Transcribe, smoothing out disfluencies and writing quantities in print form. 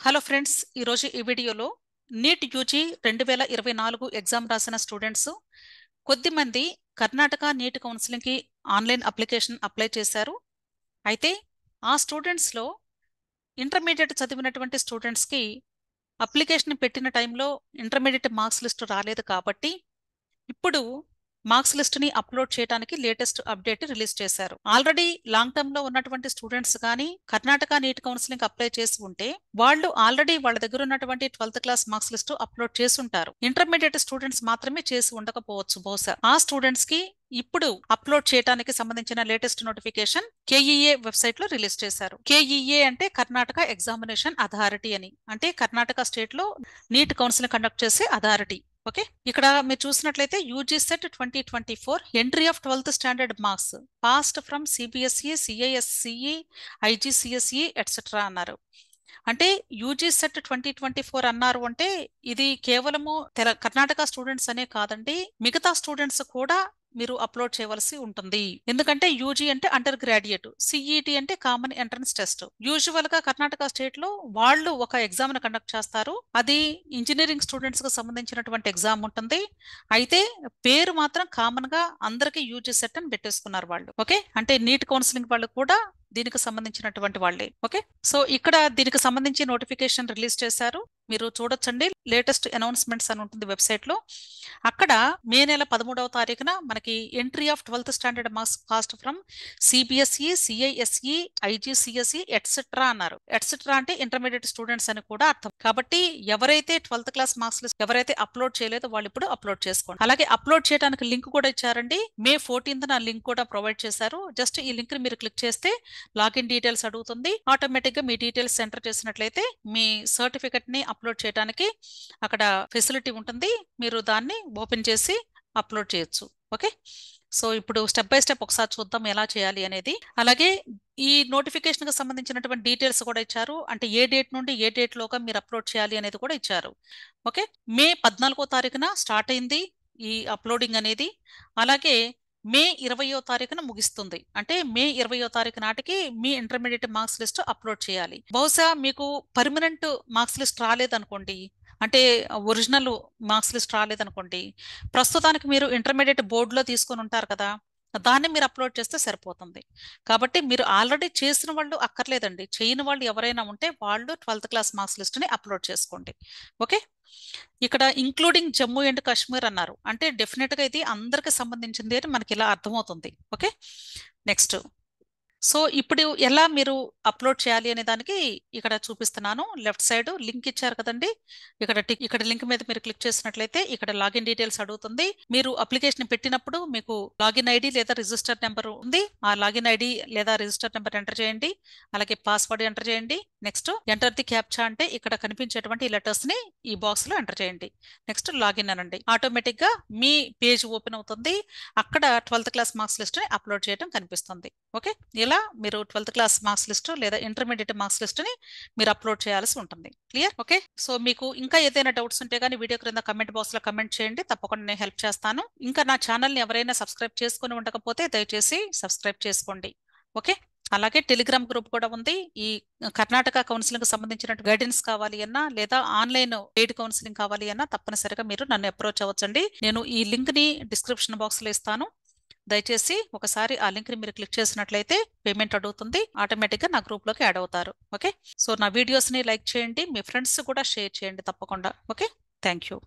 Hello friends, ఈరోజు ఈ వీడియోలో నీట్ యూజీ 2024 ఎగ్జామ్ రాసిన స్టూడెంట్స్ కొద్దిమంది కర్ణాటక నీట్ కౌన్సిలింగ్కి ఆన్లైన్ అప్లికేషన్ అప్లై చేశారు. అయితే ఆ స్టూడెంట్స్లో ఇంటర్మీడియట్ చదివినటువంటి స్టూడెంట్స్కి అప్లికేషన్ పెట్టిన టైంలో ఇంటర్మీడియట్ మార్క్స్ లిస్ట్ రాలేదు కాబట్టి ఇప్పుడు మార్క్స్ లిస్ట్ ని అప్లోడ్ చేయడానికి లేటెస్ట్ అప్డేట్ రిలీజ్ చేశారు. ఆల్రెడీ లాంగ్ టర్మ్ లో ఉన్నటువంటి స్టూడెంట్స్ కానీ కర్ణాటక నీట్ కౌన్సిలింగ్ అప్లై చేసి ఉంటే వాళ్ళు ఆల్రెడీ వాళ్ళ దగ్గర ఉన్నటువంటి 12th class marks list upload చేసి ఉంటారు. ఇంటర్మీడియట్ స్టూడెంట్స్ మాత్రమే చేసి ఉండకపోవచ్చు బహుశా. ఆ స్టూడెంట్స్ కి ఇప్పుడు అప్లోడ్ చేయడానికి సంబంధించిన లేటెస్ట్ నోటిఫికేషన్ కేఈఏ వెబ్సైట్ లో రిలీజ్ చేశారు. కేఈఏ అంటే కర్ణాటక ఎగ్జామినేషన్ అథారిటీ అని, అంటే కర్ణాటక స్టేట్ లో నీట్ కౌన్సిలింగ్ కండక్ట్ చేసే అథారిటీ. ఓకే, ఇక్కడ మీరు చూసినట్లయితే UG CET 2024 entry of 12th standard marks passed from CBSE, CISCE, IGCSE etcetera అన్నారు. అంటే యూజీ సెట్ 2024 అన్నారు అంటే ఇది కేవలము కర్ణాటక స్టూడెంట్స్ అనే కాదండి, మిగతా స్టూడెంట్స్ కూడా మీరు అప్లోడ్ చేయవలసి ఉంటుంది. ఎందుకంటే యూజీ అంటే అండర్ గ్రాడ్యుయేట్, సిఈటి అంటే కామన్ ఎంట్రన్స్ టెస్ట్. యూజువల్ గా కర్ణాటక స్టేట్ లో వాళ్ళు ఒక ఎగ్జామ్ ను కండక్ట్ చేస్తారు. అది ఇంజనీరింగ్ స్టూడెంట్స్ కు సంబంధించినటువంటి ఎగ్జామ్ ఉంటుంది. అయితే పేరు మాత్రం కామన్ గా అందరికి యూజీ సెట్ అని పెట్టేసుకున్నారు వాళ్ళు. ఓకే, అంటే నీట్ కౌన్సిలింగ్ వాళ్ళు కూడా దీనికి సంబంధించినటువంటి వాళ్ళే. ఓకే, సో ఇక్కడ దీనికి సంబంధించి నోటిఫికేషన్ రిలీజ్ చేశారు. మీరు చూడొచ్చండి, లేటెస్ట్ అనౌన్స్మెంట్స్ అని ఉంటుంది వెబ్సైట్ లో. అక్కడ మే నెల 13వ తారీఖున మనకి entry of 12th standard marks passed from CBSE, CISE, IGCSE etcetera అన్నారు. ఎట్సెట్రా అంటే ఇంటర్మీడియట్ స్టూడెంట్స్ అని కూడా అర్థం. కాబట్టి ఎవరైతే 12th క్లాస్ మార్క్స్ లిస్ట్ ఎవరైతే అప్లోడ్ చేయలేదో వాళ్ళు ఇప్పుడు అప్లోడ్ చేసుకోండి. అలాగే అప్లోడ్ చేయడానికి లింక్ కూడా ఇచ్చారండి. మే 14th నా లింక్ కూడా ప్రొవైడ్ చేశారు. జస్ట్ ఈ లింక్ ని మీరు క్లిక్ చేస్తే లాగిన్ డీటెయిల్స్ అడుగుతుంది. ఆటోమేటిక్ గా మీ డీటెయిల్స్ ఎంటర్ చేసినట్లయితే మీ సర్టిఫికెట్ ని అప్లోడ్ చేయడానికి అక్కడ ఫెసిలిటీ ఉంటుంది. మీరు దాన్ని ఓపెన్ చేసి అప్లోడ్ చేయొచ్చు. ఓకే, సో ఇప్పుడు స్టెప్ బై స్టెప్ ఒకసారి చూద్దాం ఎలా చేయాలి అనేది. అలాగే ఈ నోటిఫికేషన్ కి సంబంధించినటువంటి డీటెయిల్స్ కూడా ఇచ్చారు. అంటే ఏ డేట్ నుండి ఏ డేట్ లోగా మీరు అప్లోడ్ చేయాలి అనేది కూడా ఇచ్చారు. ఓకే, మే 14వ తారీఖున స్టార్ట్ అయింది ఈ అప్లోడింగ్ అనేది. అలాగే మే 20వ తారీఖున ముగిస్తుంది. అంటే మే 20వ తారీఖు నాటికి మీ ఇంటర్మీడియట్ మార్క్స్ లిస్ట్ అప్లోడ్ చేయాలి. బహుశా మీకు పర్మనెంట్ మార్క్స్ లిస్ట్ రాలేదనుకోండి, అంటే ఒరిజినల్ మార్క్స్ లిస్ట్ రాలేదనుకోండి, ప్రస్తుతానికి మీరు ఇంటర్మీడియట్ బోర్డులో తీసుకొని ఉంటారు కదా, దాన్ని మీరు అప్లోడ్ చేస్తే సరిపోతుంది. కాబట్టి మీరు ఆల్రెడీ చేసిన వాళ్ళు అక్కర్లేదండి, చేయని వాళ్ళు ఎవరైనా ఉంటే వాళ్ళు 12th క్లాస్ మార్క్స్ లిస్ట్ని అప్లోడ్ చేసుకోండి. ఓకే, ఇక్కడ ఇంక్లూడింగ్ జమ్మూ అండ్ కాశ్మీర్ అన్నారు. అంటే డెఫినెట్గా ఇది అందరికి సంబంధించింది అని మనకి ఇలా అర్థమవుతుంది. Okay, next. సో ఇప్పుడు ఎలా మీరు అప్లోడ్ చేయాలి అనే దానికి ఇక్కడ చూపిస్తున్నాను. లెఫ్ట్ సైడ్ లింక్ ఇచ్చారు కదండి, ఇక్కడ లింక్ మీద మీరు క్లిక్ చేసినట్లయితే ఇక్కడ లాగిన్ డీటెయిల్స్ అడుగుతుంది. మీరు అప్లికేషన్ పెట్టినప్పుడు మీకు లాగిన్ ఐడి లేదా రిజిస్టర్ నెంబర్ ఉంది. ఆ లాగిన్ ఐడి లేదా రిజిస్టర్ నెంబర్ ఎంటర్ చేయండి. అలాగే పాస్వర్డ్ ఎంటర్ చేయండి. నెక్స్ట్ ఎంటర్ ది క్యాప్చా అంటే ఇక్కడ కనిపించేటువంటి లెటర్స్ ని ఈ బాక్స్ లో ఎంటర్ చేయండి. నెక్స్ట్ లాగిన్ అనండి. ఆటోమేటిక్ గా మీ పేజ్ ఓపెన్ అవుతుంది. అక్కడ 12th క్లాస్ మార్క్స్ లిస్ట్ ని అప్లోడ్ చేయడం కనిపిస్తుంది. ఓకే, ఇలా మీరు 12th క్లాస్ మార్క్స్ లిస్ట్ లేదా ఇంటర్మీడియట్ మార్క్స్ లిస్ట్ ని మీరు అప్లోడ్ చేయాల్సి ఉంటుంది. క్లియర్? ఓకే, సో మీకు ఇంకా ఏదైనా డౌట్స్ ఉంటే కానీ వీడియో క్రింద కమెంట్ బాక్స్ లో కమెంట్ చేయండి, తప్పకుండా నేను హెల్ప్ చేస్తాను. ఇంకా నా ఛానల్ ని ఎవరైనా సబ్స్క్రైబ్ చేసుకుని ఉండకపోతే దయచేసి సబ్స్క్రైబ్ చేసుకోండి. ఓకే, అలాగే టెలిగ్రామ్ గ్రూప్ కూడా ఉంది. ఈ కర్ణాటక కౌన్సిలింగ్ సంబంధించిన గైడెన్స్ కావాలి అన్నా లేదా ఆన్లైన్ పెయిడ్ కౌన్సిలింగ్ కావాలి అన్నా తప్పనిసరిగా మీరు నన్ను అప్రోచ్ అవ్వచ్చండి. నేను ఈ లింక్ ని డిస్క్రిప్షన్ బాక్స్ లో ఇస్తాను. దయచేసి ఒకసారి ఆ లింక్ ని మీరు క్లిక్ చేసినట్లయితే పేమెంట్ అడుగుతుంది. ఆటోమేటిక్ గా నా గ్రూప్ లోకి యాడ్ అవుతారు. ఓకే, సో నా వీడియోస్ ని లైక్ చేయండి, మీ ఫ్రెండ్స్ కూడా షేర్ చేయండి తప్పకుండా. Okay, thank you.